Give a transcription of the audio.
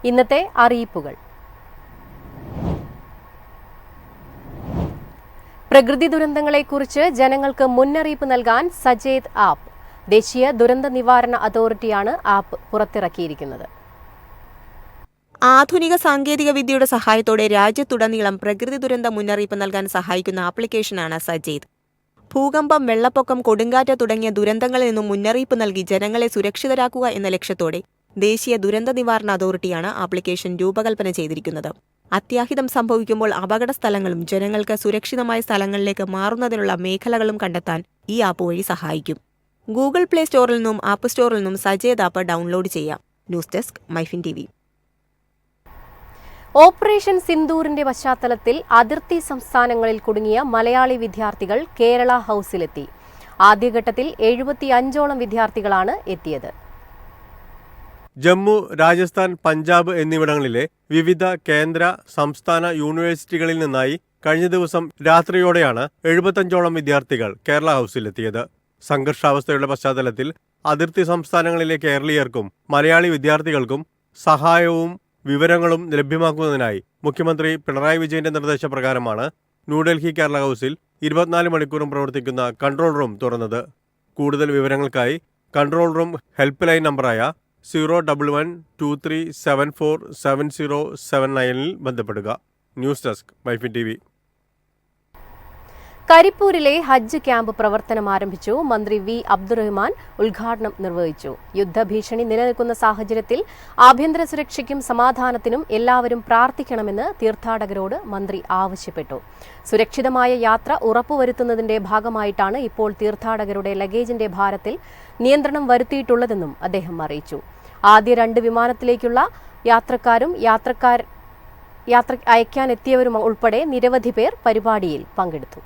ഇന്നത്തെ അറിയിപ്പുകൾ. പ്രകൃതി ദുരന്തങ്ങളെക്കുറിച്ച് ജനങ്ങൾക്ക് മുന്നറിയിപ്പ് നൽകാൻ സജേത് ആപ്പ്. ദേശീയ ദുരന്ത നിവാരണ അതോറിറ്റിയാണ് ആപ്പ് പുറത്തിറക്കിയിരിക്കുന്നത്. ആധുനിക സാങ്കേതിക വിദ്യയുടെ സഹായത്തോടെ രാജ്യത്തുടനീളം പ്രകൃതി ദുരന്ത മുന്നറിയിപ്പ് നൽകാൻ സഹായിക്കുന്ന ആപ്ലിക്കേഷനാണ് സജേത്. ഭൂകമ്പം, വെള്ളപ്പൊക്കം, കൊടുങ്കാറ്റ് തുടങ്ങിയ ദുരന്തങ്ങളിൽ നിന്നും മുന്നറിയിപ്പ് നൽകി ജനങ്ങളെ സുരക്ഷിതരാക്കുക എന്ന ലക്ഷ്യത്തോടെ ദേശീയ ദുരന്ത നിവാരണ അതോറിറ്റിയാണ് ആപ്ലിക്കേഷൻ രൂപകൽപ്പന ചെയ്തിരിക്കുന്നത്. അത്യാഹിതം സംഭവിക്കുമ്പോൾ അപകട സ്ഥലങ്ങളും ജനങ്ങൾക്ക് സുരക്ഷിതമായ സ്ഥലങ്ങളിലേക്ക് മാറുന്നതിനുള്ള മേഖലകളും കണ്ടെത്താൻ ഈ ആപ്പ് വഴി സഹായിക്കും. ഗൂഗിൾ പ്ലേ സ്റ്റോറിൽ നിന്നും ആപ്പ് സ്റ്റോറിൽ നിന്നും സജേത് ആപ്പ് ഡൗൺലോഡ് ചെയ്യാം. News desk MyFin TV. Operation സിന്ദൂറിന്റെ പശ്ചാത്തലത്തിൽ അതിർത്തി സംസ്ഥാനങ്ങളിൽ കുടുങ്ങിയ മലയാളി വിദ്യാർത്ഥികൾ കേരള ഹൌസിലെത്തി. ആദ്യഘട്ടത്തിൽ 75ഓളം വിദ്യാർത്ഥികളാണ് എത്തിയത്. ജമ്മു, രാജസ്ഥാൻ, പഞ്ചാബ് എന്നിവിടങ്ങളിലെ വിവിധ കേന്ദ്ര, സംസ്ഥാന യൂണിവേഴ്സിറ്റികളിൽ നിന്നായി കഴിഞ്ഞ ദിവസം രാത്രിയോടെയാണ് 75ഓളം വിദ്യാർത്ഥികൾ കേരള ഹൌസിലെത്തിയത്. സംഘർഷാവസ്ഥയുടെ പശ്ചാത്തലത്തിൽ അതിർത്തി സംസ്ഥാനങ്ങളിലെ കേരളീയർക്കും മലയാളി വിദ്യാർത്ഥികൾക്കും സഹായവും വിവരങ്ങളും ലഭ്യമാക്കുന്നതിനായി മുഖ്യമന്ത്രി പിണറായി വിജയന്റെ നിർദ്ദേശപ്രകാരമാണ് ന്യൂഡൽഹി കേരള ഹൌസിൽ 24 മണിക്കൂറും പ്രവർത്തിക്കുന്ന കൺട്രോൾ റൂം തുറന്നത്. കൂടുതൽ വിവരങ്ങൾക്കായി കൺട്രോൾ റൂം ഹെൽപ്പ് ലൈൻ നമ്പറായ 01123747079 ബന്ധപ്പെടുക. News desk MyFin TV. കരിപ്പൂരിലെ ഹജ്ജ് ക്യാമ്പ് പ്രവർത്തനം ആരംഭിച്ചു. മന്ത്രി വി. അബ്ദുറഹ്മാൻ ഉദ്ഘാടനം നിർവഹിച്ചു. യുദ്ധഭീഷണി നിലനിൽക്കുന്ന സാഹചര്യത്തിൽ ആഭ്യന്തര സുരക്ഷയ്ക്കും സമാധാനത്തിനും എല്ലാവരും പ്രാർത്ഥിക്കണമെന്ന് തീർത്ഥാടകരോട് മന്ത്രി ആവശ്യപ്പെട്ടു. സുരക്ഷിതമായ യാത്ര ഉറപ്പുവരുത്തുന്നതിന്റെ ഭാഗമായിട്ടാണ് ഇപ്പോൾ തീർത്ഥാടകരുടെ ലഗേജിന്റെ ഭാരത്തിൽ നിയന്ത്രണം വരുത്തിയിട്ടുള്ളതെന്നും അദ്ദേഹം അറിയിച്ചു. ആദ്യ 2 വിമാനത്തിലേക്കുള്ള യാത്രക്കാരും യാത്ര അയക്കാനെത്തിയവരും ഉൾപ്പെടെ നിരവധി പേർ പരിപാടിയിൽ പങ്കെടുത്തു.